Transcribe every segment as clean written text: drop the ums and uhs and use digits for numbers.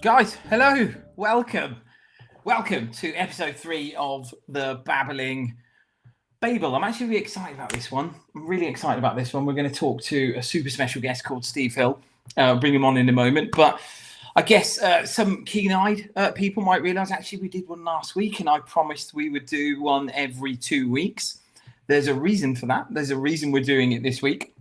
Guys, hello, welcome to episode 3 of the Babbling Babel. I'm actually really excited about this one. We're going to talk to a super special guest called Steve Hill. Bring him on in a moment. But I guess some keen-eyed people might realise actually we did one last week, and I promised we would do one every 2 weeks. There's a reason for that. There's a reason we're doing it this week.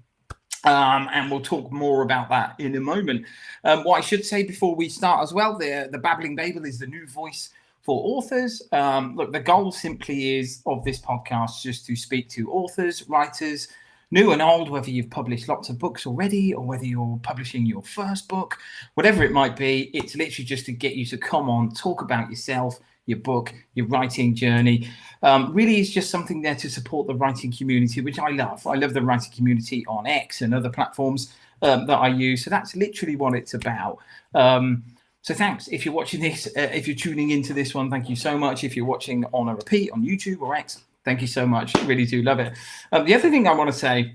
And we'll talk more about that in a moment. What I should say before we start as well, the Babbling Babel is the new voice for authors. Look, the goal simply is of this podcast just to speak to authors, writers, new and old, whether you've published lots of books already or whether you're publishing your first book, whatever it might be. It's literally just to get you to come on, talk about yourself, your book, your writing journey. Really is just something there to support the writing community, which I love. I love the writing community on X and other platforms that I use. So that's literally what it's about. So thanks. If you're watching this, if you're tuning into this one, thank you so much. If you're watching on a repeat on YouTube or X, thank you so much. Really do love it. The other thing I want to say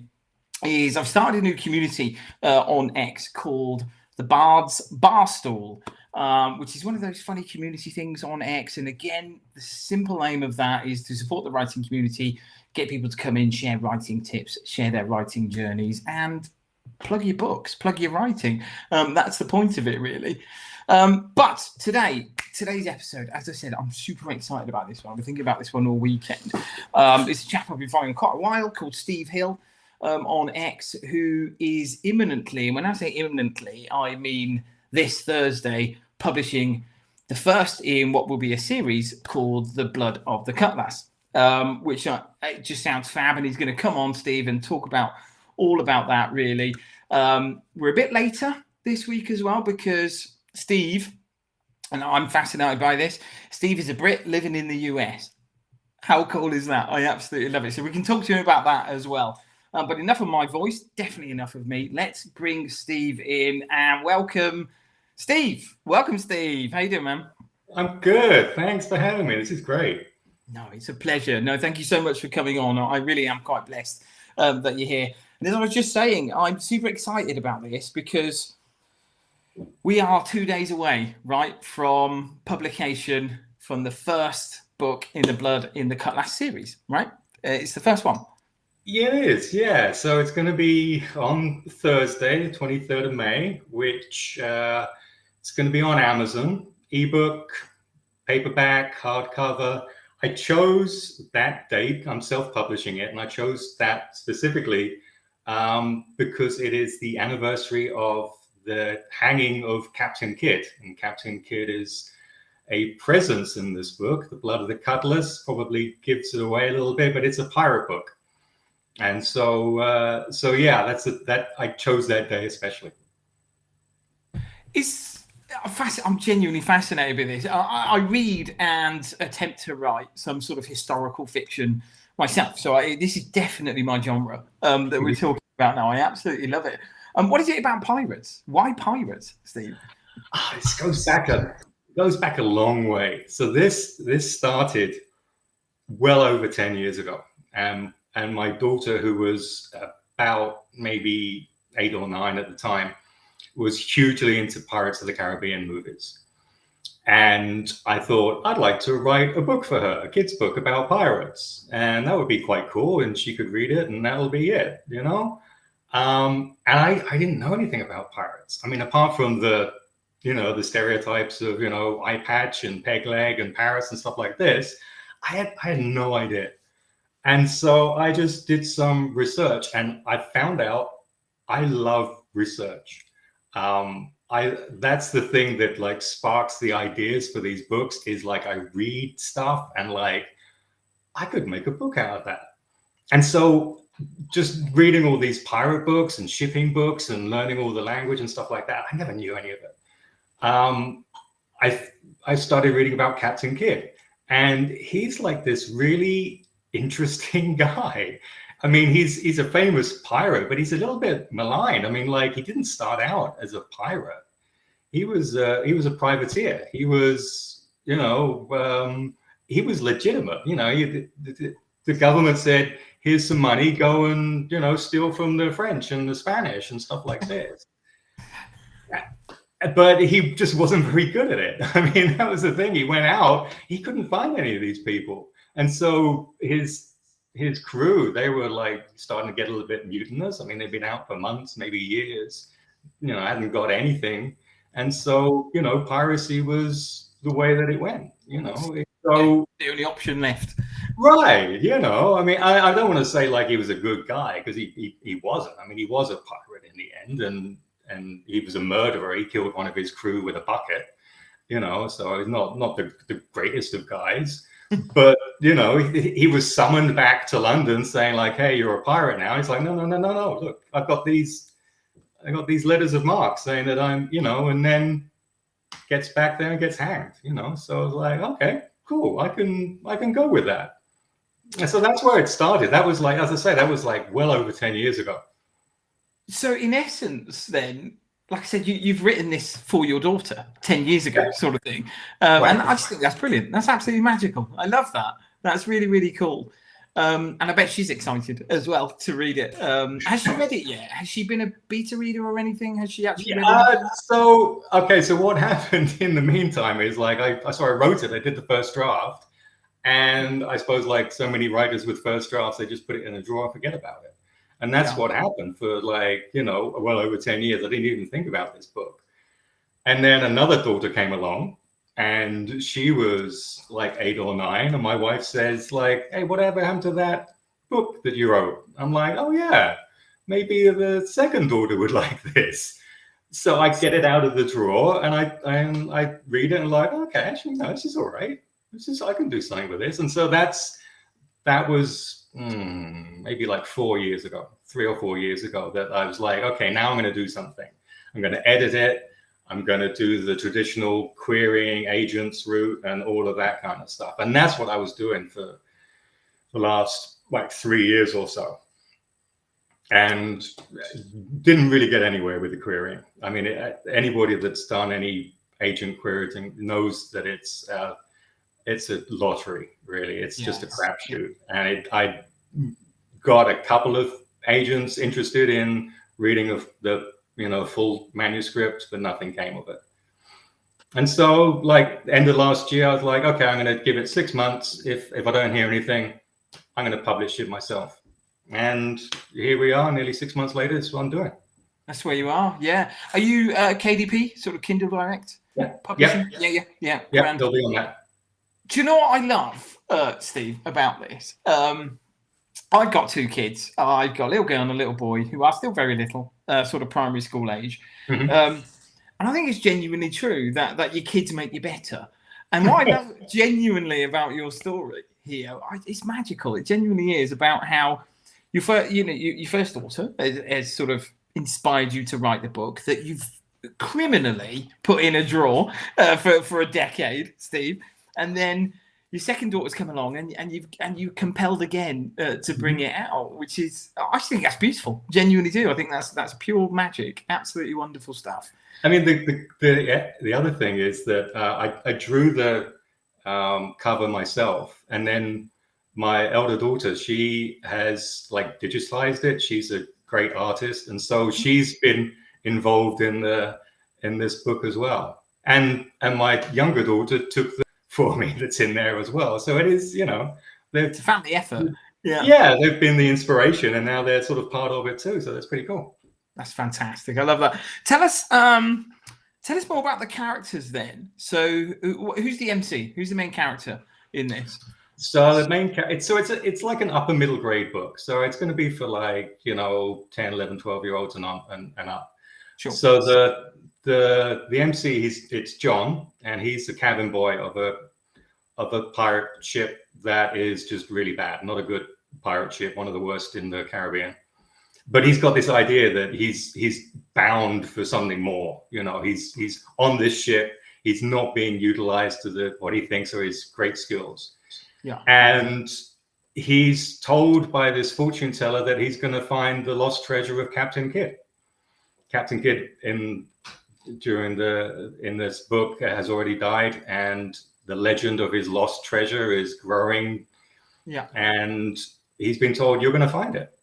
is I've started a new community on X called the Bard's Barstool. Which is one of those funny community things on X. And again, the simple aim of that is to support the writing community, get people to come in, share writing tips, share their writing journeys, and plug your books, plug your writing. That's the point of it, really. But today's episode, as I said, I'm super excited about this one. I've been thinking about this one all weekend. It's a chap I've been following quite a while called Steve Hill on X, who is imminently, and when I say imminently, I mean this Thursday, publishing the first in what will be a series called The Blood of the Cutlass, which it just sounds fab. And he's going to come on, Steve, and talk about all about that, really. We're a bit later this week as well because Steve, and I'm fascinated by this, Steve is a Brit living in the US. How cool is that? I absolutely love it. So we can talk to him about that as well. But enough of my voice, definitely enough of me. Let's bring Steve in and welcome Steve. Welcome, Steve. How you doing, man? I'm good. Thanks for having me. This is great. No, it's a pleasure. No, thank you so much for coming on. I really am quite blessed that you're here. And as I was just saying, I'm super excited about this because we are 2 days away, right, from publication from the first book in the Blood in the Cutlass series, right? It's the first one. Yeah, it is. Yeah. So it's going to be on Thursday, the 23rd of May, which it's going to be on Amazon, ebook, paperback, hardcover. I chose that date. I'm self-publishing it, and I chose that specifically because it is the anniversary of the hanging of Captain Kidd. And Captain Kidd is a presence in this book. The Blood of the Cutlass probably gives it away a little bit, but it's a pirate book. And so yeah, that I chose that day especially. I'm genuinely fascinated by this. I read and attempt to write some sort of historical fiction myself. So this is definitely my genre that we're talking about now. I absolutely love it. What is it about pirates? Why pirates, Steve? This goes back a long way. So this started well over 10 years ago. And my daughter, who was about maybe 8 or 9 at the time, was hugely into Pirates of the Caribbean movies. And I thought I'd like to write a book for her, a kid's book about pirates. And that would be quite cool. And she could read it and that'll be it, you know? And I didn't know anything about pirates. I mean, apart from the stereotypes of, eye patch and peg leg and Paris and stuff like this, I had no idea. And so I just did some research and I found out I love research. That's the thing that like sparks the ideas for these books is like I read stuff and like I could make a book out of that. And so just reading all these pirate books and shipping books and learning all the language and stuff like that, I never knew any of it. I started reading about Captain Kidd, and he's like this really interesting guy. I mean, he's a famous pirate, but he's a little bit maligned. I mean, like he didn't start out as a pirate. He was a privateer. He was, he was legitimate. The government said, "Here's some money. Go and steal from the French and the Spanish and stuff like this." but he just wasn't very good at it. I mean, that was the thing. He went out, he couldn't find any of these people. And so his crew, they were like starting to get a little bit mutinous. I mean, they'd been out for months, maybe years, hadn't got anything. And so, piracy was the way that it went, So the only option left. right, I mean, I don't want to say like he was a good guy, because he wasn't. I mean, he was a pirate in the end, and he was a murderer. He killed one of his crew with a bucket, so he's not the greatest of guys. But, he was summoned back to London saying like, hey, you're a pirate now. He's like, no. Look, I've got these letters of marque saying that I'm, and then gets back there and gets hanged, So I was like, okay, cool. I can go with that. And so that's where it started. That was like, as I say, that was like well over 10 years ago. So in essence, then, like I said, you've written this for your daughter 10 years ago, sort of thing. Right. And I just think that's brilliant. That's absolutely magical. I love that. That's really, really cool. And I bet she's excited as well to read it. Has she read it yet? Has she been a beta reader or anything? Has she actually read it? So what happened in the meantime is like, I wrote it. I did the first draft. And I suppose like so many writers with first drafts, they just put it in a drawer and forget about it. And that's what happened for like, well over 10 years. I didn't even think about this book. And then another daughter came along, and she was like 8 or 9. And my wife says like, hey, whatever happened to that book that you wrote? I'm like, oh yeah, maybe the second daughter would like this. So I get it out of the drawer and I read it and like, okay, actually, no, this is all right. I can do something with this. And so that was maybe like 3 or 4 years ago, that I was like, okay, now I'm going to do something. I'm going to edit it. I'm going to do the traditional querying agents route and all of that kind of stuff. And that's what I was doing for the last like 3 years or so. And didn't really get anywhere with the querying. I mean, anybody that's done any agent querying knows that it's a lottery, really. It's just a crapshoot. And I got a couple of agents interested in reading of the full manuscript, but nothing came of it. And so like end of last year, I was like, okay, I'm going to give it 6 months. If I don't hear anything, I'm going to publish it myself. And here we are, nearly 6 months later. That's what I'm doing. That's where you are. Yeah. Are you KDP, sort of Kindle Direct? Yeah. Publishing? Yeah. Yeah, they'll be on that. Do you know what I love, Steve, about this? I've got 2 kids. I've got a little girl and a little boy who are still very little, sort of primary school age. Mm-hmm. And I think it's genuinely true that your kids make you better. And what I love genuinely about your story here, it's magical. It genuinely is about how your first daughter has sort of inspired you to write the book that you've criminally put in a drawer for a decade, Steve. And then your second daughter's come along and you compelled again to bring it out, which is, I think that's beautiful. Genuinely do. I think that's pure magic. Absolutely wonderful stuff. I mean, the other thing is that I drew the cover myself, and then my elder daughter, she has like digitized it. She's a great artist, and so she's been involved in this book as well. And my younger daughter took the for me that's in there as well. So it is, it's a family effort. Yeah, they've been the inspiration, and now they're sort of part of it too. So that's pretty cool. That's fantastic. I love that. Tell us more about the characters then. So who's the MC? Who's the main character in this? So the main character, it's like an upper middle grade book. So it's going to be for like 10, 11, 12-year-olds and up. Sure. So the MC, it's John, and he's the cabin boy of a pirate ship that is just really bad. Not a good pirate ship, one of the worst in the Caribbean. But he's got this idea that he's bound for something more. He's on this ship. He's not being utilized to what he thinks are his great skills. Yeah. And he's told by this fortune teller that he's going to find the lost treasure of Captain Kidd. Captain Kidd in this book has already died, and the legend of his lost treasure is growing. Yeah. And he's been told, you're going to find it.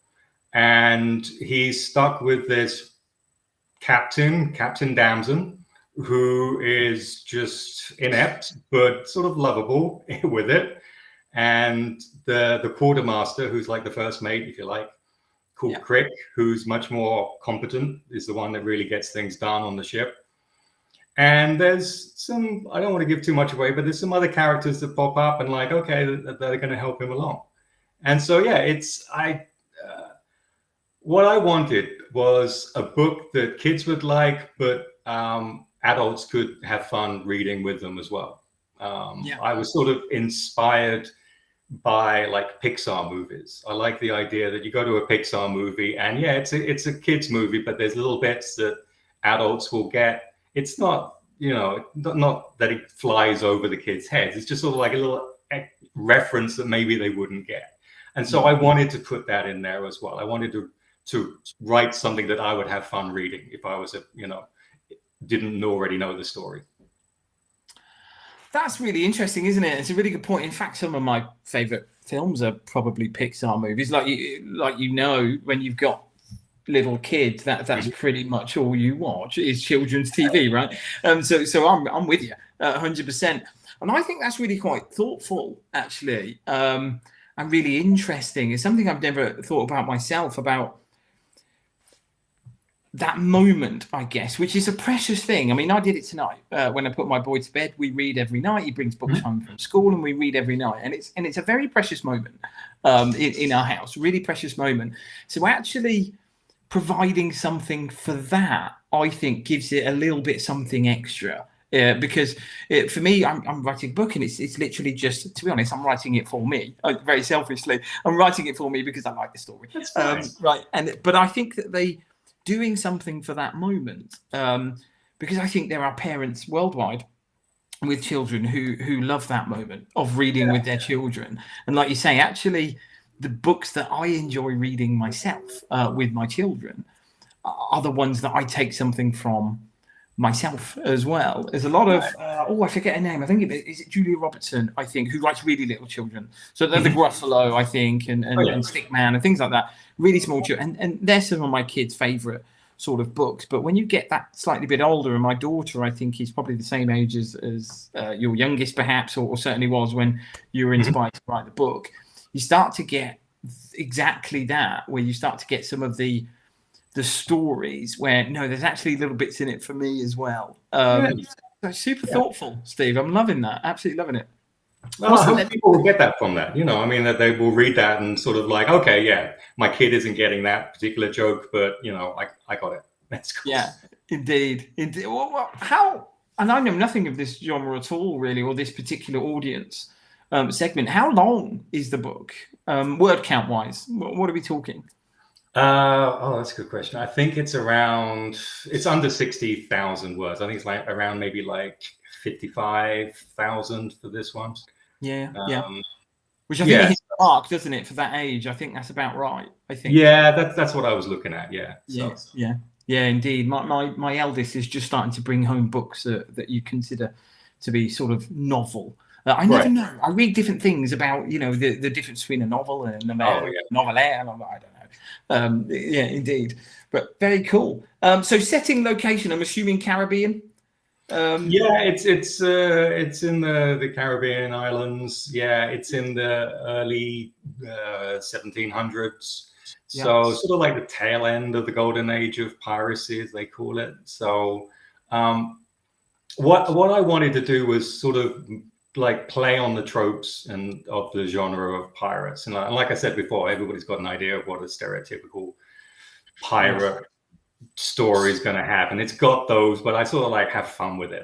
And he's stuck with this Captain Damson, who is just inept but sort of lovable with it, and the quartermaster, who's like the first mate, if you like, called Crick, who's much more competent, is the one that really gets things done on the ship. And there's some, I don't want to give too much away, but there's some other characters that pop up and like, okay, that are going to help him along. And so, yeah, what I wanted was a book that kids would like, but adults could have fun reading with them as well. I was sort of inspired by like Pixar movies. I like the idea that you go to a Pixar movie and it's a kids movie, but there's little bits that adults will get. It's not, not that it flies over the kids' heads. It's just sort of like a little reference that maybe they wouldn't get. And so I wanted to put that in there as well. I wanted to write something that I would have fun reading if I was didn't already know the story. That's really interesting, isn't it? It's a really good point. In fact, some of my favorite films are probably Pixar movies. Like when you've got little kids, that's pretty much all you watch is children's TV, right? So I'm with you 100%. And I think that's really quite thoughtful, actually, and really interesting. It's something I've never thought about myself, about that moment, I guess, which is a precious thing. I mean, I did it tonight when I put my boy to bed. We read every night. He brings books home from school, and we read every night. And it's a very precious moment in our house. Really precious moment. So actually providing something for that, I think, gives it a little bit something extra. Because for me, I'm writing a book, and it's literally just, to be honest, I'm writing it for me. Very selfishly, I'm writing it for me because I like the story. That's nice. Right. But I think that doing something for that moment, because I think there are parents worldwide with children who love that moment of reading with their children. And like you say, actually, the books that I enjoy reading myself with my children are the ones that I take something from myself as well. There's a lot of I forget her name. I think is it Julia Robertson, I think, who writes really little children. So they're the Gruffalo, I think, and Stickman and things like that. Really small children, and they're some of my kids' favorite sort of books. But when you get that slightly bit older, and my daughter, I think, is probably the same age as your youngest, perhaps, or certainly was when you were inspired to write the book, you start to get exactly that, where you start to get some of the stories where there's actually little bits in it for me as well. So super thoughtful, Steve. I'm loving that. Absolutely loving it. Well, I hope people will get that from that. I mean, that they will read that and sort of like, okay, yeah, my kid isn't getting that particular joke, but I got it. That's cool. Yeah, indeed. Well, how? And I know nothing of this genre at all, really, or this particular audience segment. How long is the book, word count wise? What are we talking? That's a good question. I think it's under 60,000 words. I think it's like around maybe like 55,000 for this one. Yeah. Which I think hits the mark, doesn't it, for that age? I think that's about right. I think. Yeah, that's what I was looking at. Yeah. Yeah, indeed. My eldest is just starting to bring home books that you consider to be sort of novel. I never know. I read different things about the difference between a novel and a novelette. I don't know. Yeah, indeed. But very cool. So setting location, I'm assuming Caribbean. It's in the Caribbean islands. Yeah, it's in the early 1700s. So sort of like the tail end of the golden age of piracy, as they call it. So what I wanted to do was sort of like play on the tropes and of the genre of pirates. And like I said before, everybody's got an idea of what a stereotypical pirate story is going to have, and it's got those, but I sort of like have fun with it.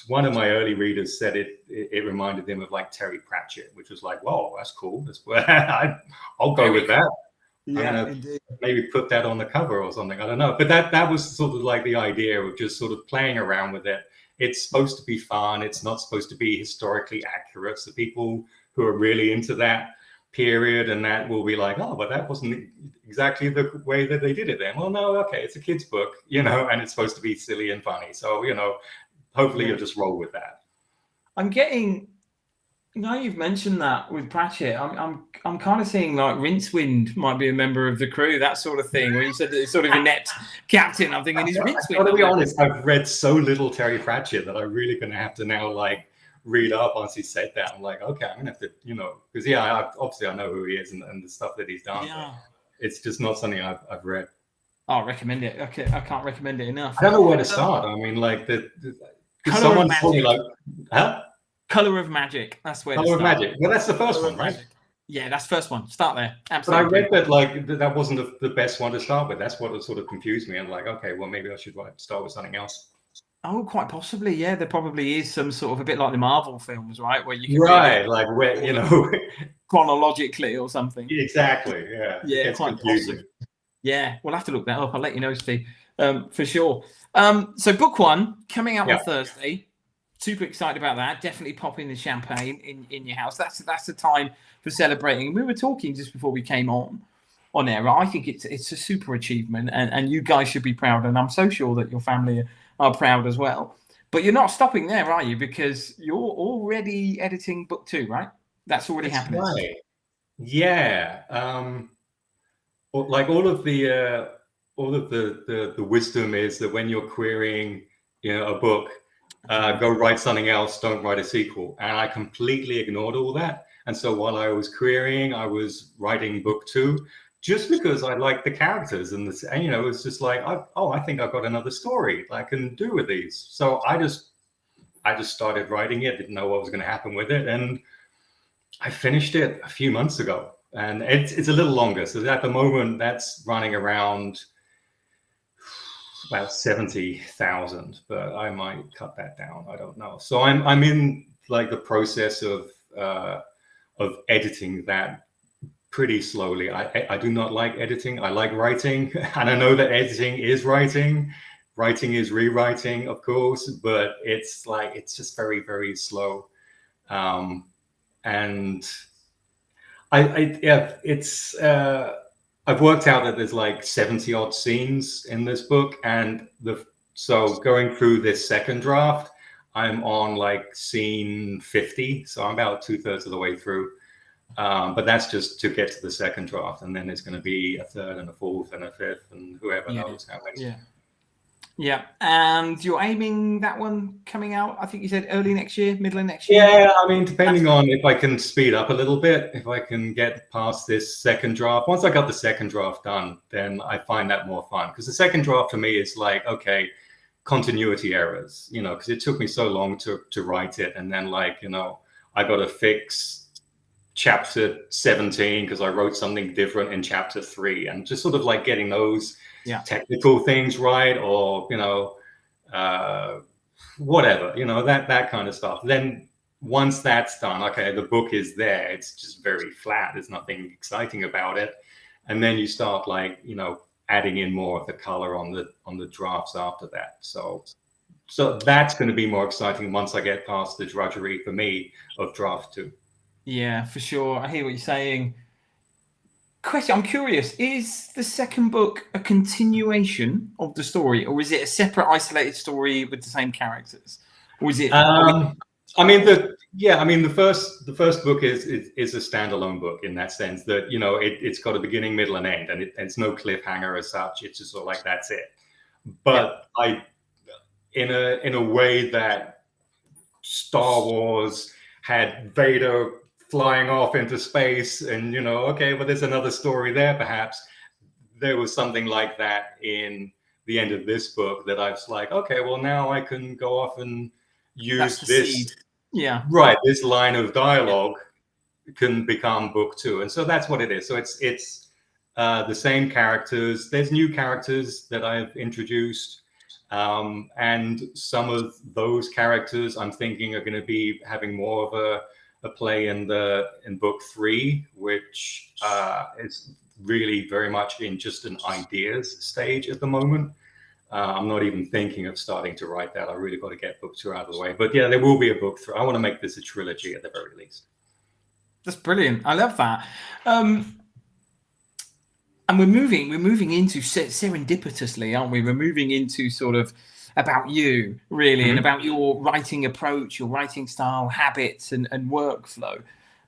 One of my early readers said it reminded them of like Terry Pratchett, which was like, whoa, that's cool. That's I'll go with that. Yeah, maybe put that on the cover or something. I don't know, but that was sort of like the idea of just sort of playing around with it. It's supposed to be fun. It's not supposed to be historically accurate. So people who are really into that period and that will be like, oh, but that wasn't exactly the way that they did it then. Well, no, okay, it's a kid's book, and it's supposed to be silly and funny. So, hopefully you'll just roll with that. I'm getting Now you've mentioned that with Pratchett, I'm kind of seeing like Rincewind might be a member of the crew, that sort of thing. When you said that it's sort of inept captain, I'm thinking is I Rincewind. gotta be honest, I've read so little Terry Pratchett that I'm really gonna have to now like read up once he said that. I'm like, okay, I'm gonna have to, because obviously I know who he is and the stuff that he's done, Yeah. but it's just not something I've read. I'll recommend it. Okay, I can't recommend it enough. I don't know where to start. I mean, like Colour someone of told me Magic. like, huh? Color of Magic. That's where to Color of start. Magic. Well, that's the first Colour one, of right? Magic. Yeah, that's first one. Start there. But I Absolutely. read that like that wasn't the best one to start with. That's what sort of confused me. I'm like, okay, well maybe I should start with something else. Oh, quite possibly. Yeah, there probably is some sort of a bit like the Marvel films, right, where you can Right, like where chronologically or something. exactly. Yeah, Yeah, it gets quite confusing. possible. Yeah, we'll have to look that up. I'll let you know, Steve, for sure. So book one coming out on Thursday. Super excited about that. Definitely popping the champagne in your house. That's the time for celebrating. We were talking just before we came on air. I think it's a super achievement, and you guys should be proud. And I'm so sure that your family are proud as well. But you're not stopping there, are you? Because you're already editing book two, right? That's already happening. Right. Yeah. Like all of the wisdom is that when you're querying, a book, go write something else. Don't write a sequel. And I completely ignored all that. And so while I was querying, I was writing book two, just because I liked the characters and it's just like, I think I've got another story I can do with these. So I just started writing it. Didn't know what was going to happen with it, and I finished it a few months ago. And it's a little longer. So at the moment, that's running around about 70,000, but I might cut that down. I don't know. So I'm in like the process of editing that pretty slowly. I do not like editing. I like writing, and I know that editing is writing. Writing is rewriting, of course, but it's just very, very slow. And I've worked out that there's like 70 odd scenes in this book, and so going through this second draft, I'm on like scene 50, so I'm about 2/3 of the way through. But that's just to get to the second draft, and then it's going to be a third and a fourth and a fifth, and whoever knows how many. Yeah, and you're aiming that one coming out, I think you said early next year, middle of next year? Yeah, I mean, depending on if I can speed up a little bit, if I can get past this second draft. Once I got the second draft done, then I find that more fun. Because the second draft for me is like, okay, continuity errors, because it took me so long to write it. And then I got to fix chapter 17 because I wrote something different in chapter 3, and just sort of like getting those technical things right, or whatever, that kind of stuff. Then once that's done, okay, the book is there. It's just very flat. There's nothing exciting about it. And then you start adding in more of the color on the drafts after that. So that's going to be more exciting once I get past the drudgery for me of draft 2. Yeah, for sure. I hear what you're saying. Question, I'm curious, is the second book a continuation of the story, or is it a separate isolated story with the same characters? Or is it the first book is a standalone book in that sense that it's got a beginning, middle, and end, and it's no cliffhanger as such. It's just sort of like that's it. But in a way that Star Wars had Vader flying off into space, and okay, well, there's another story there. Perhaps there was something like that in the end of this book that I was like, okay, well, now I can go off and use this seed. Yeah, right, this line of dialogue can become book 2. And so that's what it is. So it's the same characters. There's new characters that I've introduced, and some of those characters I'm thinking are going to be having more of a play in book 3, which is really very much in just an ideas stage at the moment. I'm not even thinking of starting to write that. I really got to get book 2 out of the way. But yeah, there will be a book 3. I want to make this a trilogy at the very least. That's brilliant. I love that. And we're moving into serendipitously, aren't we? We're moving into sort of about you, really, and about your writing approach, your writing style, habits, and workflow.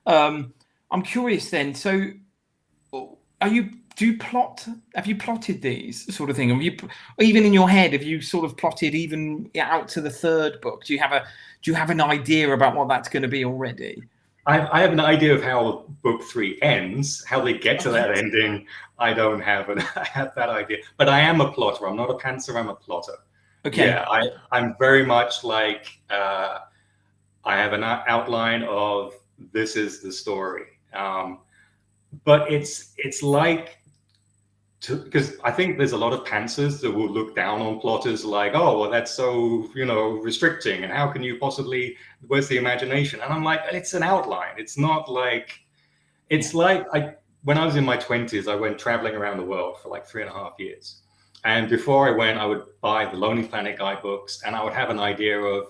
I'm curious then. So, have you plotted these sort of thing? Have you, even in your head, have you sort of plotted even out to the third book? Do you have an idea about what that's going to be already? I have an idea of how book 3 ends. How they get to that ending, I don't have, and I have that idea. But I am a plotter. I'm not a pantser. I'm a plotter. Okay. Yeah, I'm very much like I have an outline of this is the story. But it's like, because I think there's a lot of pantsers that will look down on plotters like, oh, well, that's so, restricting. And how can you possibly, where's the imagination? And I'm like, it's an outline. It's not like, it's like when I was in my 20s, I went traveling around the world for like 3.5 years. And before I went, I would buy the Lonely Planet guidebooks, and I would have an idea of,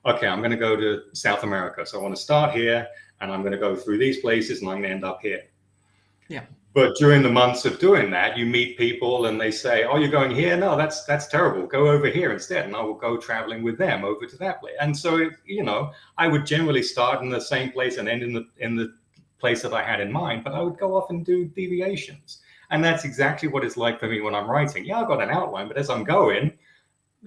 okay, I'm going to go to South America. So I want to start here, and I'm going to go through these places, and I'm going to end up here. Yeah. But during the months of doing that, you meet people and they say, oh, you're going here? No, that's terrible. Go over here instead. And I will go traveling with them over to that place. And so, I would generally start in the same place and end in the place that I had in mind, but I would go off and do deviations. And that's exactly what it's like for me when I'm writing. Yeah, I've got an outline, but as I'm going,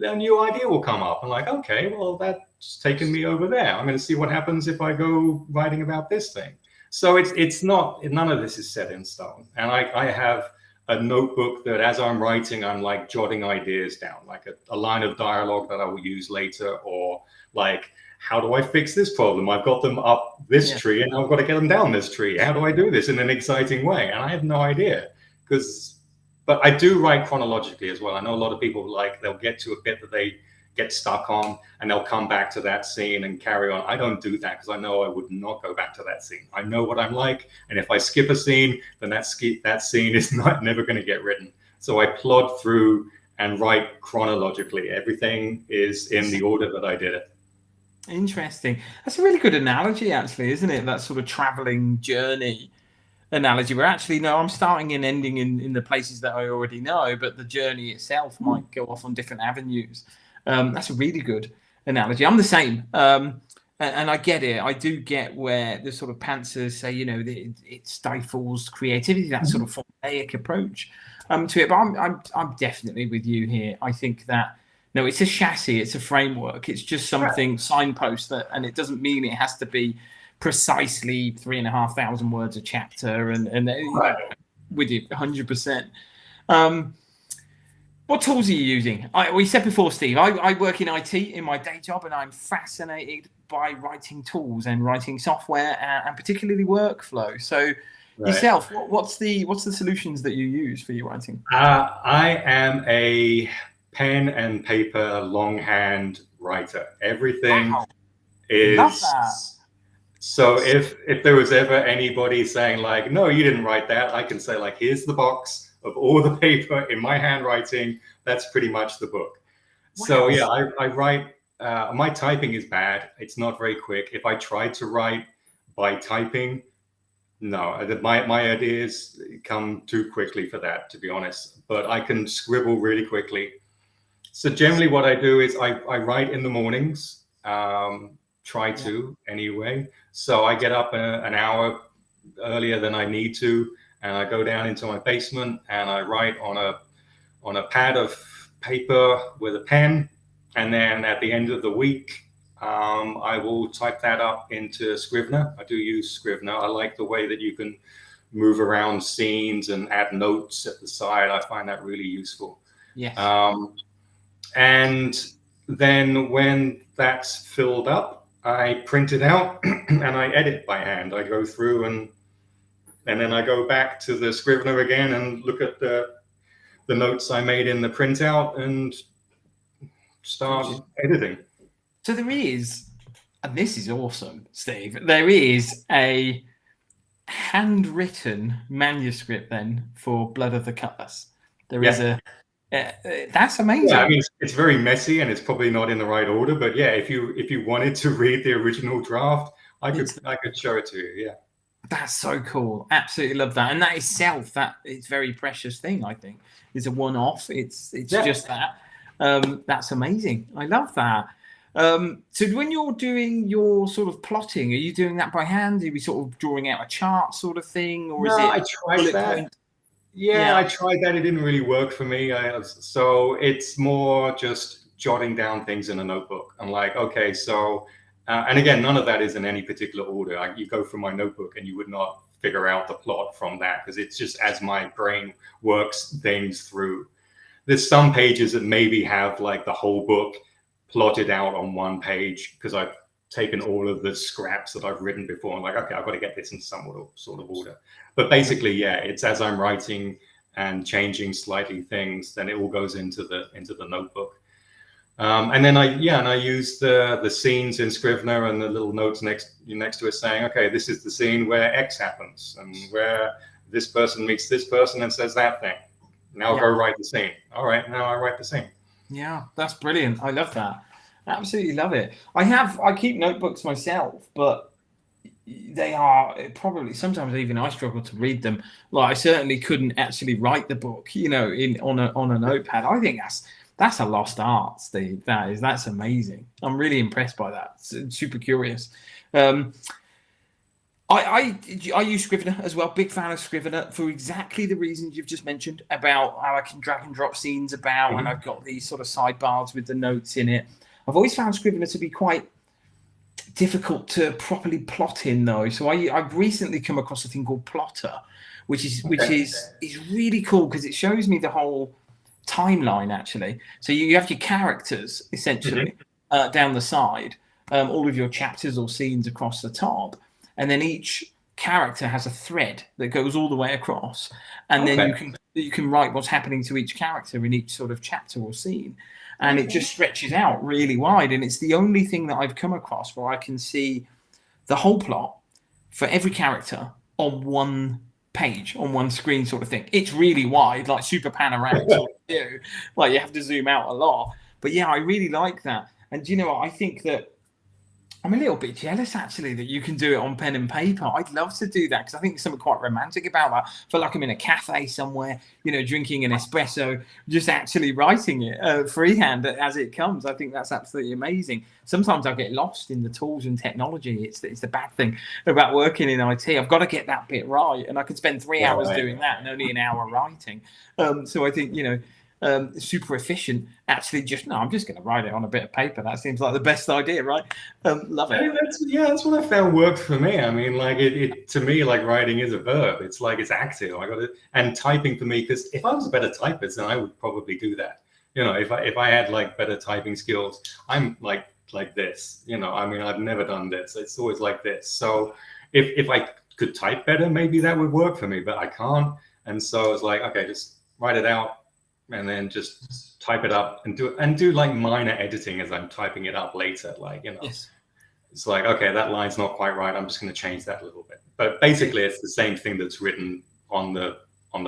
a new idea will come up. I'm like, okay, well, that's taken me over there. I'm going to see what happens if I go writing about this thing. So it's not, none of this is set in stone. And I have a notebook that as I'm writing, I'm like jotting ideas down, like a line of dialogue that I will use later, or like, how do I fix this problem? I've got them up this tree and I've got to get them down this tree. How do I do this in an exciting way? And I have no idea, but I do write chronologically as well. I know a lot of people, like, they'll get to a bit that they get stuck on and they'll come back to that scene and carry on. I don't do that because I know I would not go back to that scene. I know what I'm like, and if I skip a scene, then that scene is never going to get written. So I plod through and write chronologically. Everything is in the order that I did it. Interesting. That's a really good analogy, actually, isn't it? That sort of traveling journey analogy, where actually, no, I'm starting and ending in the places that I already know, but the journey itself might go off on different avenues. That's a really good analogy. I'm the same. And I get it. I do get where the sort of pantsers say, it stifles creativity, that sort of formulaic approach to it. But I'm definitely with you here. I think that, no, it's a chassis, it's a framework. It's just something signpost and it doesn't mean it has to be precisely 3,500 words a chapter. And with you 100%. What tools are you using? We said before, Steve, I work in IT in my day job, and I'm fascinated by writing tools and writing software, and particularly workflow. So yourself, what's the solutions that you use for your writing? I am a pen and paper longhand writer. Everything is. Love that. So if there was ever anybody saying like, no, you didn't write that, I can say like, here's the box of all the paper in my handwriting. That's pretty much the book. Wow. So yeah, I write, my typing is bad. It's not very quick. If I tried to write by typing, no, my ideas come too quickly for that, to be honest, but I can scribble really quickly. So generally what I do is I write in the mornings, try to anyway. So I get up an hour earlier than I need to, and I go down into my basement and I write on a pad of paper with a pen. And then at the end of the week, I will type that up into Scrivener. I do use Scrivener. I like the way that you can move around scenes and add notes at the side. I find that really useful. Yes. And then when that's filled up, I print it out and I edit by hand. I go through and then I go back to the Scrivener again and look at the notes I made in the printout and start editing. So there is, and this is awesome, Steve, there is a handwritten manuscript then for Blood of the Cutlass. There is that's amazing. Yeah, I mean, it's very messy and it's probably not in the right order, but yeah, if you wanted to read the original draft, I could show it to you. Yeah. That's so cool. Absolutely love that. And that itself, that it's very precious thing, I think. It's a one-off. It's just that. That's amazing. I love that. So when you're doing your sort of plotting, are you doing that by hand? Are you sort of drawing out a chart sort of thing, or No, is it I tried bullet that. point? Yeah, Yeah, I tried that. It didn't really work for me. So it's more just jotting down things in a notebook. I'm like, okay, so, and again, none of that is in any particular order. You go through my notebook and you would not figure out the plot from that because it's just as my brain works things through. There's some pages that maybe have like the whole book plotted out on one page because I've taken all of the scraps that I've written before. I'm like, okay, I've got to get this in some sort of order. But basically, yeah, it's as I'm writing and changing slightly things, then it all goes into the notebook. And then I use the scenes in Scrivener and the little notes next to it saying, okay, this is the scene where X happens and where this person meets this person and says that thing. Now yeah, go write the scene. All right, now I write the scene. yeah. That's brilliant. I love that. Absolutely love it. I keep notebooks myself, but they are probably sometimes even I struggle to read them. Like I certainly couldn't actually write the book, in on a notepad. I think that's a lost art, Steve. That's amazing. I'm really impressed by that. Super curious. I use Scrivener as well. Big fan of Scrivener for exactly the reasons you've just mentioned about how I can drag and drop scenes about, and I've got these sort of sidebars with the notes in it. I've always found Scrivener to be quite difficult to properly plot in though. So I've recently come across a thing called Plotter, which is really cool because it shows me the whole timeline actually. So you have your characters essentially down the side, all of your chapters or scenes across the top, and then each character has a thread that goes all the way across, and then you can write what's happening to each character in each sort of chapter or scene. And it just stretches out really wide. And it's the only thing that I've come across where I can see the whole plot for every character on one page, on one screen sort of thing. It's really wide, like super panoramic sort of view. Like you have to zoom out a lot. But yeah, I really like that. And do you know what? I think that I'm a little bit jealous actually that you can do it on pen and paper. I'd love to do that because I think there's something quite romantic about that. I feel like I'm in a cafe somewhere, drinking an espresso, just actually writing it freehand as it comes. I think that's absolutely amazing. Sometimes I get lost in the tools and technology. It's the bad thing about working in IT. I've got to get that bit right, and I could spend 3 hours doing that and only an hour writing. So I think super efficient. Actually, I'm just going to write it on a bit of paper. That seems like the best idea, right? Love it. That's what I found worked for me. I mean, like it to me, like writing is a verb. It's like it's active. And typing for me, because if I was a better typist, then I would probably do that. If I had like better typing skills, I'm like this. I mean, I've never done this. It's always like this. So if I could type better, maybe that would work for me. But I can't, and so it's like, okay, just write it out. And then just type it up and do like minor editing as I'm typing it up later. Yes. It's like, okay, that line's not quite right. I'm just going to change that a little bit. But basically, it's the same thing that's written on the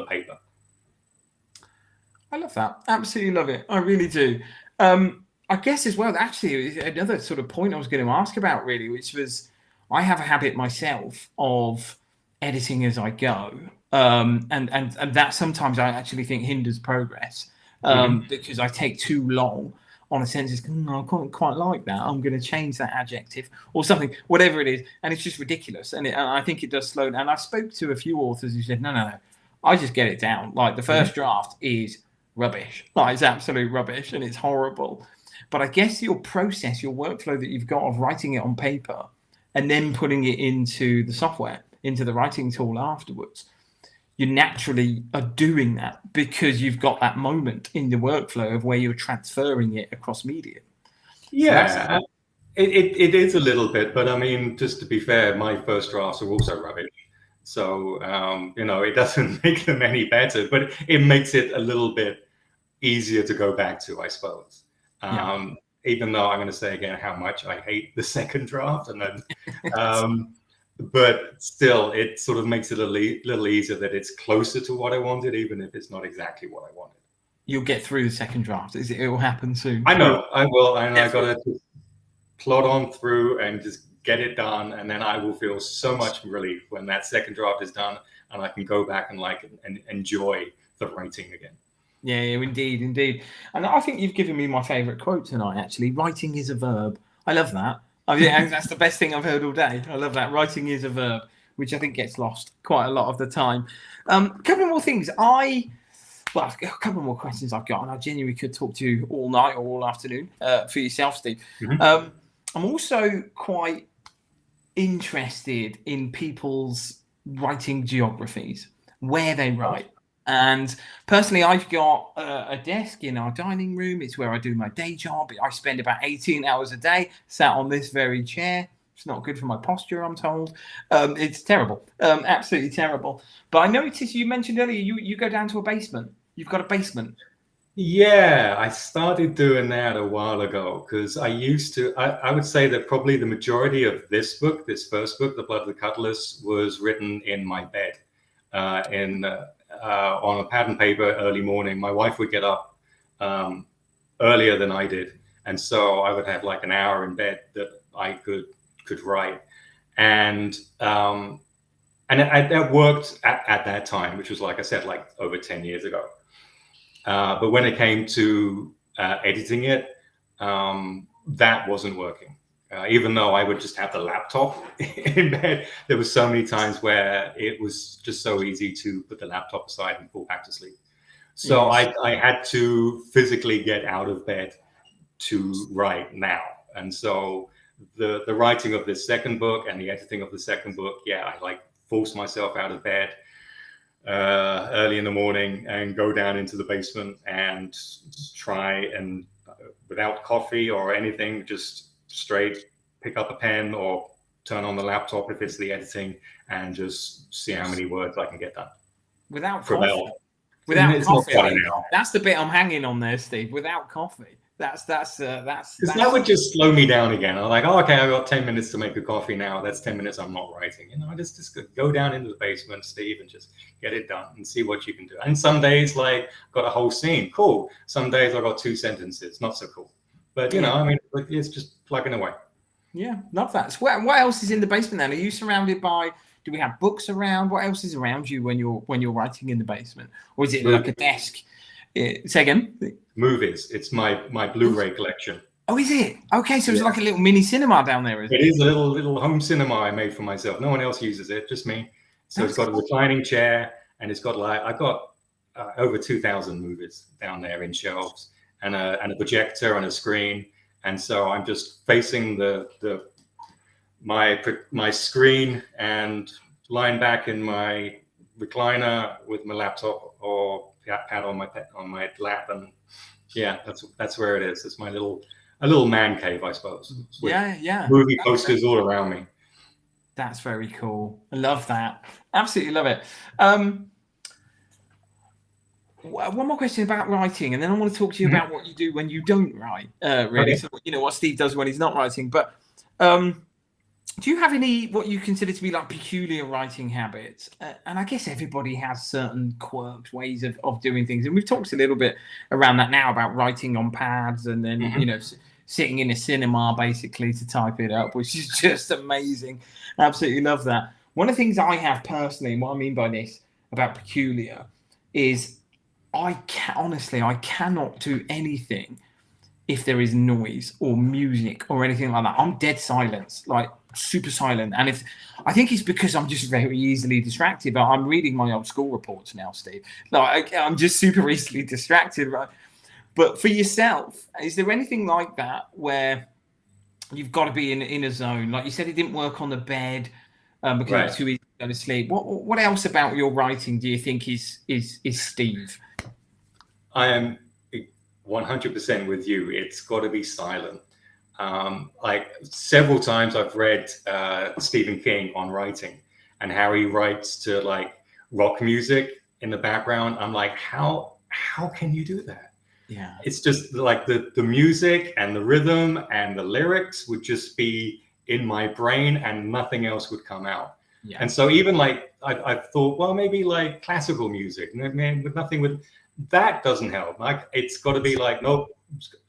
paper. I love that. Absolutely love it. I really do. I guess as well, actually, another sort of point I was going to ask about really, which was I have a habit myself of editing as I go. And that sometimes I actually think hinders progress because I take too long on a sentence. I can't quite like that. I'm going to change that adjective or something, whatever it is, and it's just ridiculous. And I think it does slow down. And I spoke to a few authors who said, no, I just get it down. Like the first draft is rubbish. Like it's absolute rubbish and it's horrible. But I guess your process, your workflow that you've got of writing it on paper and then putting it into the software, into the writing tool afterwards, you naturally are doing that because you've got that moment in the workflow of where you're transferring it across media. Yeah, so it is a little bit, but I mean, just to be fair, my first drafts are also rubbish. So, it doesn't make them any better, but it makes it a little bit easier to go back to, I suppose. Even though I'm going to say again how much I hate the second draft, and then, but still, it sort of makes it a little easier that it's closer to what I wanted, even if it's not exactly what I wanted. You'll get through the second draft. It will happen soon. I know, I will, and I got to plod on through and just get it done, and then I will feel so much relief when that second draft is done, and I can go back and enjoy the writing again. Yeah, indeed. And I think you've given me my favourite quote tonight, actually. Writing is a verb. I love that. I mean, that's the best thing I've heard all day. I love that. Writing is a verb, which I think gets lost quite a lot of the time. A couple more things. I've got a couple more questions I've got, and I genuinely could talk to you all night or all afternoon for yourself, Steve. I'm also quite interested in people's writing geographies, where they write. And personally, I've got a desk in our dining room. It's where I do my day job. I spend about 18 hours a day sat on this very chair. It's not good for my posture, I'm told. It's terrible, absolutely terrible. But I noticed you mentioned earlier you go down to a basement. You've got a basement. Yeah, I started doing that a while ago because I used to. I would say that probably the majority of this book, this first book, The Blood of the Cutlass, was written in my bed, on a pad and paper early morning. My wife would get up earlier than I did, and so I would have like an hour in bed that I could write, and that worked at that time, which was, like I said, like over 10 years ago. But when it came to editing it, that wasn't working. Even though I would just have the laptop in bed, there were so many times where it was just so easy to put the laptop aside and fall back to sleep. So yes. I had to physically get out of bed to write now. And so the writing of this second book and the editing of the second book, I like forced myself out of bed early in the morning and go down into the basement and try and without coffee or anything, just straight pick up a pen or turn on the laptop if it's the editing and just see how many words I can get done. Without coffee. Without coffee. That's the bit I'm hanging on there, Steve. Without coffee. That's that would just slow me down again. I'm like, okay, I've got 10 minutes to make a coffee now. That's 10 minutes I'm not writing. I just go down into the basement, Steve, and just get it done and see what you can do. And some days, like, I've got a whole scene. Cool. Some days I've got 2 sentences. Not so cool. But, it's just plugging away. Yeah, love that. So what else is in the basement then? Are you surrounded by, do we have books around? What else is around you when you're writing in the basement? Or is it like a desk? Say again? Movies. It's my Blu-ray collection. Oh, is it? Okay, so it's like a little mini cinema down there, is it? It is a little home cinema I made for myself. No one else uses it, just me. So it's got a reclining chair, and it's got I've got over 2,000 movies down there in shelves, and a projector and a screen. And so I'm just facing my screen and lying back in my recliner with my laptop or pad on my lap, and that's where it is. It's my little man cave, I suppose. Yeah. Movie posters all around me. That's very cool. I love that. Absolutely love it. One more question about writing, and then I want to talk to you about what you do when you don't write. Really, so, what Steve does when he's not writing. But do you have any what you consider to be like peculiar writing habits? And I guess everybody has certain quirks, ways of doing things. And we've talked a little bit around that now about writing on pads and then sitting in a cinema basically to type it up, which is just amazing. Absolutely love that. One of the things I have personally, and what I mean by this about peculiar, is I cannot do anything if there is noise or music or anything like that. I'm dead silence, like super silent. And I think it's because I'm just very easily distracted. But I'm reading my old school reports now, Steve. Like I'm just super easily distracted, right? But for yourself, is there anything like that where you've got to be in a zone? Like you said, it didn't work on the bed because it was too easy to go to sleep. What else about your writing do you think is Steve? I am 100% with you. It's got to be silent. Like several times I've read Stephen King on writing and how he writes to like rock music in the background. I'm like, how can you do that? Yeah, it's just like the music and the rhythm and the lyrics would just be in my brain and nothing else would come out. Yeah. And so even like I've thought, well, maybe like classical music, with nothing with that doesn't help. Like it's got to be like, nope.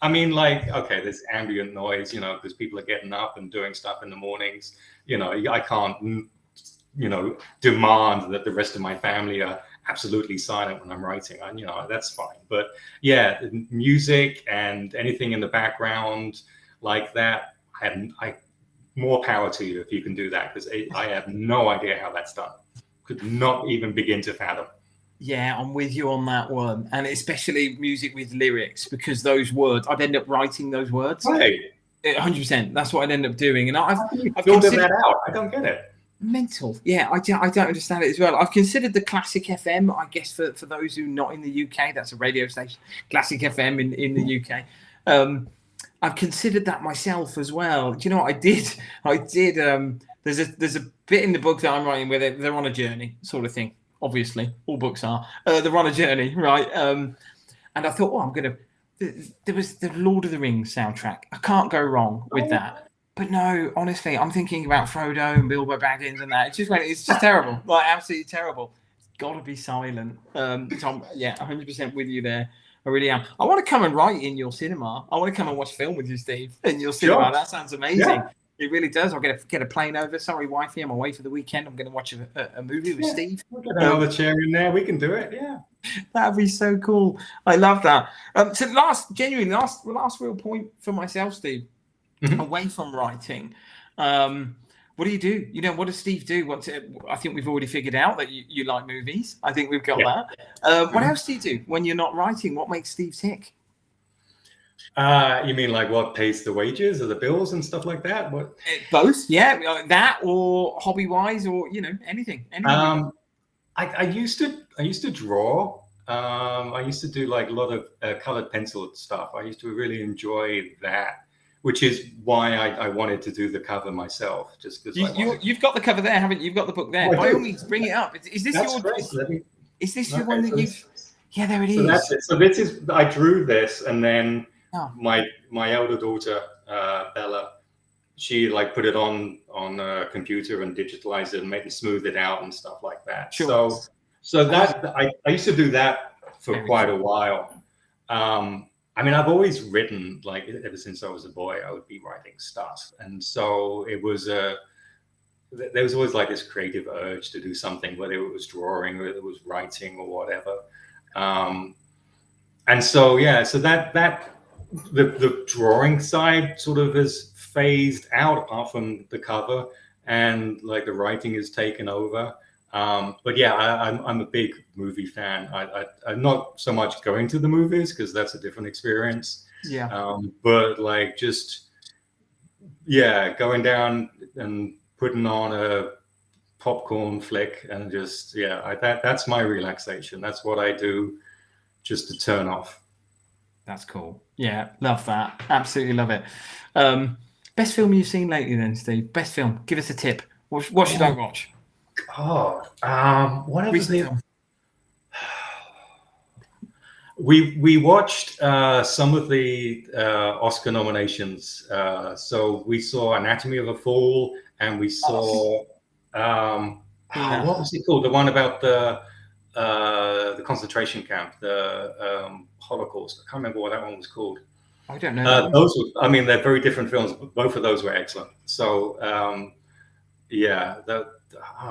I mean, like, okay, there's ambient noise, because people are getting up and doing stuff in the mornings. I can't, demand that the rest of my family are absolutely silent when I'm writing. That's fine. But yeah, music and anything in the background like that, I more power to you if you can do that, because I have no idea how that's done. Could not even begin to fathom. Yeah, I'm with you on that one, and especially music with lyrics, because those words, I'd end up writing those words. Right. 100%. That's what I'd end up doing, and I've filled that out. I don't get it. Mental. Yeah, I don't understand it as well. I've considered the Classic FM, I guess, for those who are not in the UK. That's a radio station, Classic FM in the UK. I've considered that myself as well. Do you know what I did? There's a bit in the book that I'm writing where they're on a journey, sort of thing. Obviously, all books are. They're on a journey, right? And I thought, there was the Lord of the Rings soundtrack. I can't go wrong with that. But no, honestly, I'm thinking about Frodo and Bilbo Baggins and that. It's just terrible, like absolutely terrible. It's got to be silent. So I'm 100% with you there. I really am. I want to come and write in your cinema. I want to come and watch film with you, Steve, in your cinema. Sure. That sounds amazing. Yeah. It really does. I'll get a plane over. Sorry, wifey, I'm away for the weekend. I'm going to watch a movie with Steve. We'll get another chair in there. We can do it. Yeah, that'd be so cool. I love that. So last real point for myself, Steve. Mm-hmm. Away from writing, what do you do? What does Steve do? I think we've already figured out that you like movies. I think we've got that. What else do you do when you're not writing? What makes Steve tick? You mean like what pays the wages or the bills and stuff like that? What? Both, yeah. That or hobby-wise, or anything. I used to draw. I used to do like a lot of colored pencil stuff. I used to really enjoy that, which is why I wanted to do the cover myself. Just because you've got the cover there, haven't you? You've got the book there. By all means, bring it up. Is this your? Great. Is this your one that you've? Yeah, there it is. So that's it. So this is. I drew this, and then my elder daughter Bella, she like put it on a computer and digitalized it and made it smooth it out and stuff like that. Sure. So that I used to do that for quite a while. I've always written, like ever since I was a boy, I would be writing stuff. And so there was always like this creative urge to do something, whether it was drawing or it was writing or whatever. And so that the drawing side sort of is phased out apart from the cover, and like the writing is taken over. But yeah, I'm a big movie fan. I'm not so much going to the movies because that's a different experience. Yeah. But like going down and putting on a popcorn flick and just that's my relaxation. That's what I do, just to turn off. That's cool. Yeah, love that. Absolutely love it. Best film you've seen lately, then, Steve? Best film. Give us a tip. What should I watch? What was the? We watched some of the Oscar nominations. So we saw Anatomy of a Fall, and we saw what was it called? The one about the concentration camp, the Holocaust. I can't remember what that one was called. I don't know. They're very different films. Both of those were excellent. So I've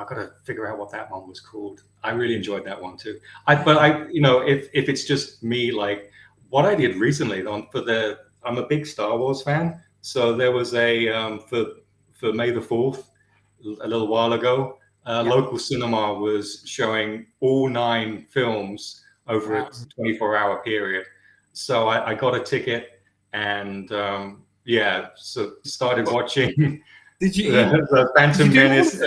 got to figure out what that one was called. I really enjoyed that one too. If it's just me, like what I did recently I'm a big Star Wars fan. So there was a for May the 4th, a little while ago, local cinema was showing all 9 films over a 24-hour period. So I got a ticket and so started watching. Did you the Phantom Menace?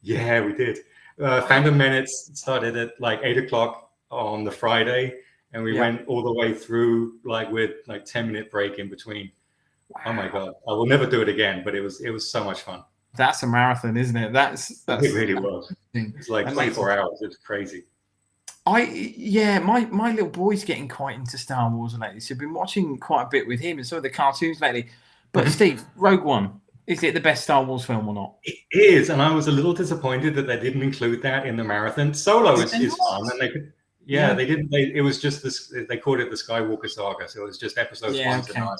Yeah, we did. Phantom Menace started at like 8:00 on the Friday, and we went all the way through like with like 10-minute break in between. Wow. Oh my God, I will never do it again, but it was so much fun. That's a marathon, isn't it? That's it really was. It's like 24 hours. It's crazy. My little boy's getting quite into Star Wars lately, so I've been watching quite a bit with him and some of the cartoons lately. But Steve, Rogue One, is it the best Star Wars film or not? It is, and I was a little disappointed that they didn't include that in the marathon. Solo is fun, and they could. Yeah, they didn't. It was just this. They called it the Skywalker Saga, so it was just episodes 1 to 9.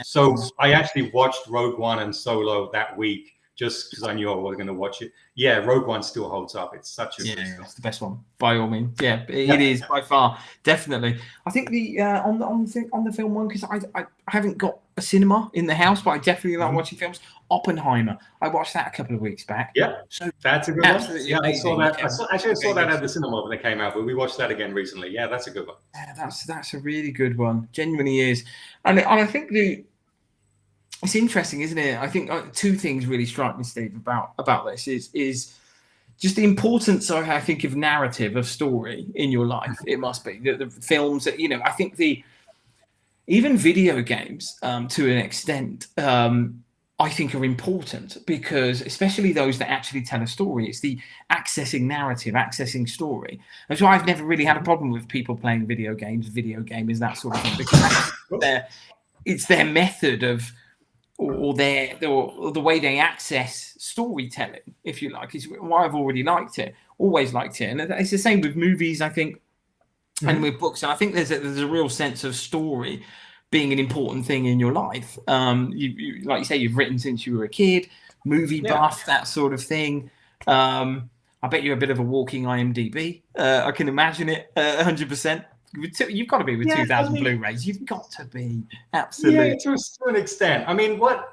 So I actually watched Rogue One and Solo that week just because I knew I was going to watch it. Yeah, Rogue One still holds up. It's such a good film. It's the best one by all means. Yeah, it is by far, definitely. I think the on the film one, because I haven't got a cinema in the house, but I definitely like watching films. Oppenheimer, I watched that a couple of weeks back. Yeah, so that's a good one. Yeah, amazing. I saw that at the cinema when it came out, but we watched that again recently. Yeah, that's a good one. Yeah, that's a really good one. Genuinely is, and I think it's interesting, isn't it? I think two things really strike me, Steve, about this is just the importance, I think, of narrative, of story in your life. It must be the films that, I think even video games to an extent, I think are important, because especially those that actually tell a story. It's the accessing narrative, accessing story. That's why I've never really had a problem with people playing video games, video gamers, that sort of thing, because it's their method of, or the way they access storytelling, if you like, is why I've always liked it. And it's the same with movies, I think, and with books. And I think there's a real sense of story being an important thing in your life. You like you say, you've written since you were a kid, movie buff, that sort of thing. I bet you're a bit of a walking IMDb. I can imagine it 100%. You've got to be with 2,000 Blu-rays. You've got to be, absolutely. Yeah, to an extent. I mean, what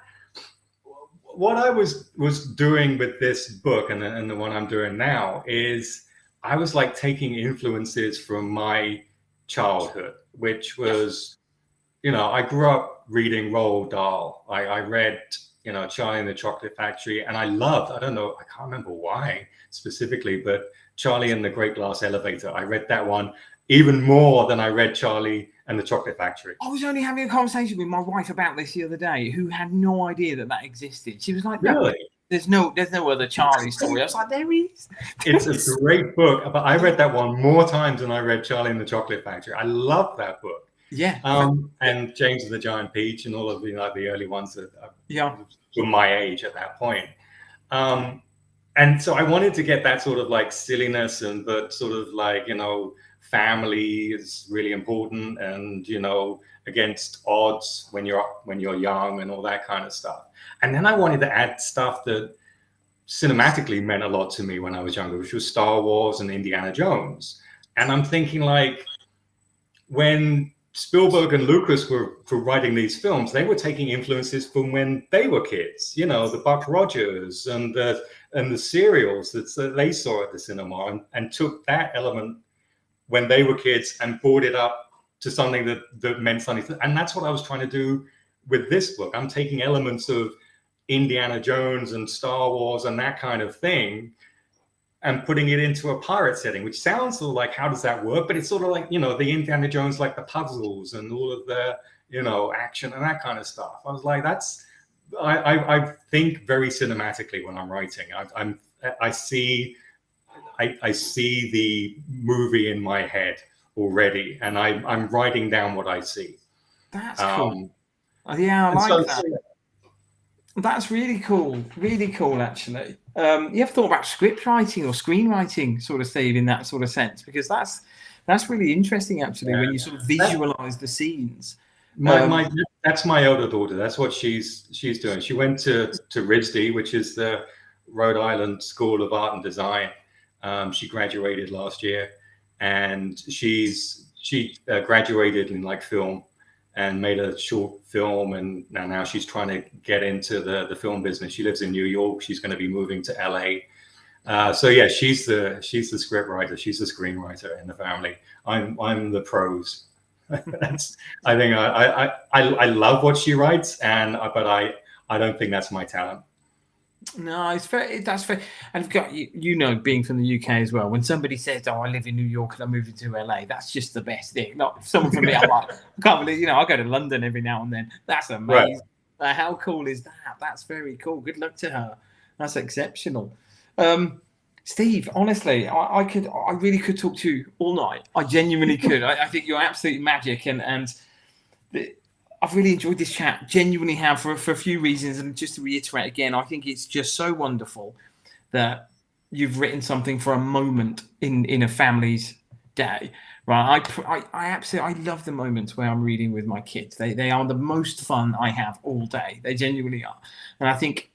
I was doing with this book and the one I'm doing now is I was like taking influences from my childhood, which was, I grew up reading Roald Dahl. I read, Charlie and the Chocolate Factory, and I loved, I can't remember why specifically, but Charlie and the Great Glass Elevator. I read that one even more than I read Charlie and the Chocolate Factory. I was only having a conversation with my wife about this the other day, who had no idea that existed. She was like, "No, really? There's no other Charlie story." I was like, "There is." It's a great book, but I read that one more times than I read Charlie and the Chocolate Factory. I love that book. Yeah. And James and the Giant Peach and all of the early ones that were my age at that point. And so I wanted to get that sort of like silliness, but sort of like, family is really important, and against odds when you're young and all that kind of stuff. And then I wanted to add stuff that cinematically meant a lot to me when I was younger, which was Star Wars and Indiana Jones. And I'm thinking, like, when Spielberg and Lucas were writing these films, they were taking influences from when they were kids, the Buck Rogers and the serials that they saw at the cinema, and took that element when they were kids and brought it up to something that meant something. And that's what I was trying to do with this book. I'm taking elements of Indiana Jones and Star Wars and that kind of thing and putting it into a pirate setting, which sounds sort of like, how does that work? But it's sort of like, the Indiana Jones, like the puzzles and all of the, action and that kind of stuff. I was like, I think very cinematically when I'm writing. I see the movie in my head already, and I'm writing down what I see. That's cool. Yeah, I like that. That's really cool. Really cool, actually. You ever thought about script writing or screenwriting, sort of, Steve, in that sort of sense? Because that's really interesting, actually, when you sort of visualize the scenes. That's my older daughter. That's what she's doing. She went to RISD, which is the Rhode Island School of Art and Design. She graduated last year, and she graduated in like film and made a short film, and now she's trying to get into the film business. She lives in New York. She's going to be moving to LA. So yeah, she's the script writer. She's the screenwriter in the family. I'm the prose. I think I love what she writes, but I don't think that's my talent. No, it's fair. That's fair. And I've got being from the UK as well. When somebody says, "Oh, I live in New York and I'm moving to LA," that's just the best thing. Not someone from me. I'm like, I can't believe. I go to London every now and then. That's amazing. Right. How cool is that? That's very cool. Good luck to her. That's exceptional. Steve, honestly, I really could talk to you all night. I genuinely could. I think you're absolute magic, and I've really enjoyed this chat. Genuinely have, for a few reasons. And just to reiterate again, I think it's just so wonderful that you've written something for a moment in a family's day. Right? I absolutely love the moments where I'm reading with my kids. They are the most fun I have all day. They genuinely are. And I think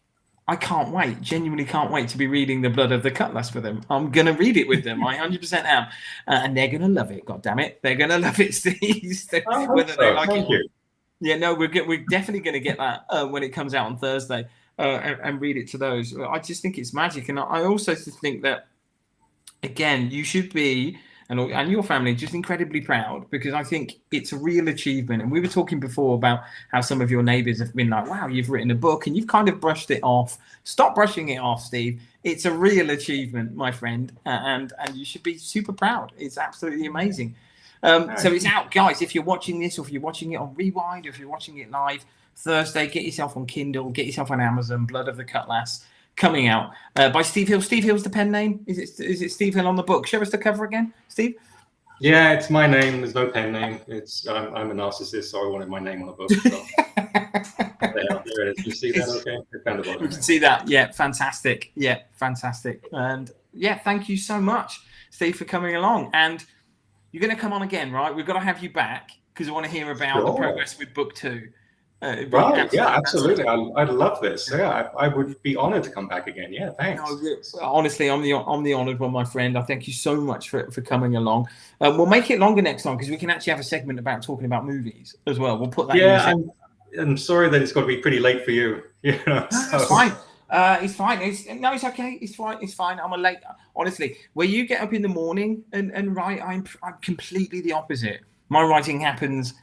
I can't wait. Genuinely can't wait to be reading The Blood of the Cutlass for them. I'm going to read it with them. I 100% am. And they're going to love it. God damn it. They're going to love it, Steve. I hope Whether so. they like Thank it. you. Yeah, no, we're definitely going to get that when it comes out on Thursday and read it to those. I just think it's magic. And I also think that, again, you should be, and your family, just incredibly proud, because I think it's a real achievement. And we were talking before about how some of your neighbours have been like, wow, you've written a book and you've kind of brushed it off. Stop brushing it off, Steve. It's a real achievement, my friend. And you should be super proud. It's absolutely amazing. So it's out, guys. If you're watching this, or if you're watching it on Rewind, or if you're watching it live Thursday, get yourself on Kindle, get yourself on Amazon. Blood of the Cutlass, coming out by Steve Hill. Steve Hill's the pen name. Is it Steve Hill on the book? Show us the cover again, Steve. Yeah, it's my name. There's no pen name. I'm a narcissist, so I wanted my name on the book. So. There it is. You see that? Okay, we can see that. Yeah, fantastic. Yeah, fantastic. And yeah, thank you so much, Steve, for coming along. And you're going to come on again, right? We've got to have you back because I want to hear about the progress with book 2. Right, yeah, absolutely. I'd love this. Yeah, I would be honored to come back again. Yeah, thanks. No, honestly, I'm the honored one, my friend. I thank you so much for coming along. We'll make it longer next time because we can actually have a segment about talking about movies as well. We'll put that. Yeah, I'm sorry that it's got to be pretty late for you. You know, That's fine. It's fine. It's okay. It's fine. It's fine. I'm a late. Honestly, where you get up in the morning and write, I'm completely the opposite. My writing happens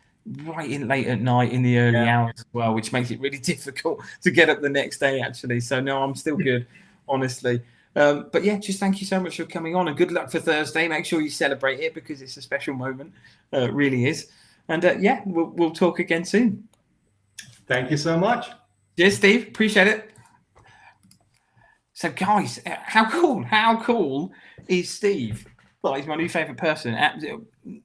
writing late at night in the early hours as well, which makes it really difficult to get up the next day, actually. So no, I'm still good, honestly. But yeah, just thank you so much for coming on, and good luck for Thursday. Make sure you celebrate it because it's a special moment. It really is. And yeah, we'll talk again soon. Thank you so much. Cheers, Steve. Appreciate it. So guys, how cool is Steve? Well, he's my new favorite person,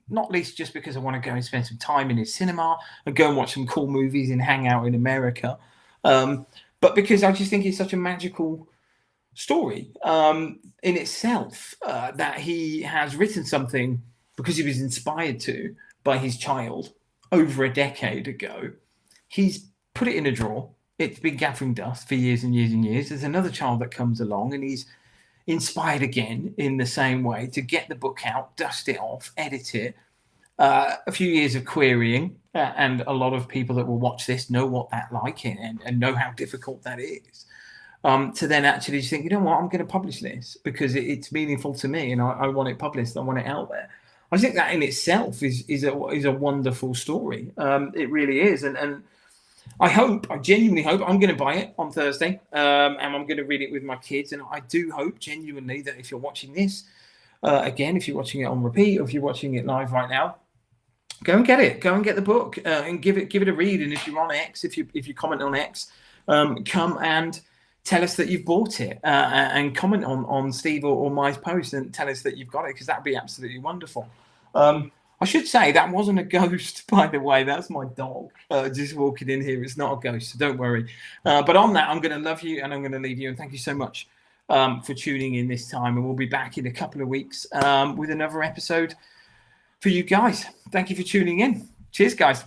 not least just because I want to go and spend some time in his cinema and go and watch some cool movies and hang out in America. But because I just think it's such a magical story in itself, that he has written something because he was inspired to by his child over a decade ago. He's put it in a drawer. It's been gathering dust for years and years and years. There's another child that comes along and he's inspired again in the same way to get the book out, dust it off, edit it. A few years of querying, and a lot of people that will watch this know what that's like and know how difficult that is. To then actually think, you know what, I'm going to publish this because it's meaningful to me and I want it published. I want it out there. I think that in itself is a wonderful story. It really is, and I genuinely hope I'm going to buy it on Thursday, and I'm going to read it with my kids. And I do hope genuinely that if you're watching this, again, if you're watching it on repeat or if you're watching it live right now, go and get it. Go and get the book and give it a read. And if you're on X, if you comment on X, come and tell us that you've bought it and comment on Steve or my post and tell us that you've got it, because that'd be absolutely wonderful. I should say that wasn't a ghost, by the way. That's my dog just walking in here. It's not a ghost, so don't worry. But on that, I'm going to love you and I'm going to leave you. And thank you so much for tuning in this time. And we'll be back in a couple of weeks with another episode for you guys. Thank you for tuning in. Cheers, guys.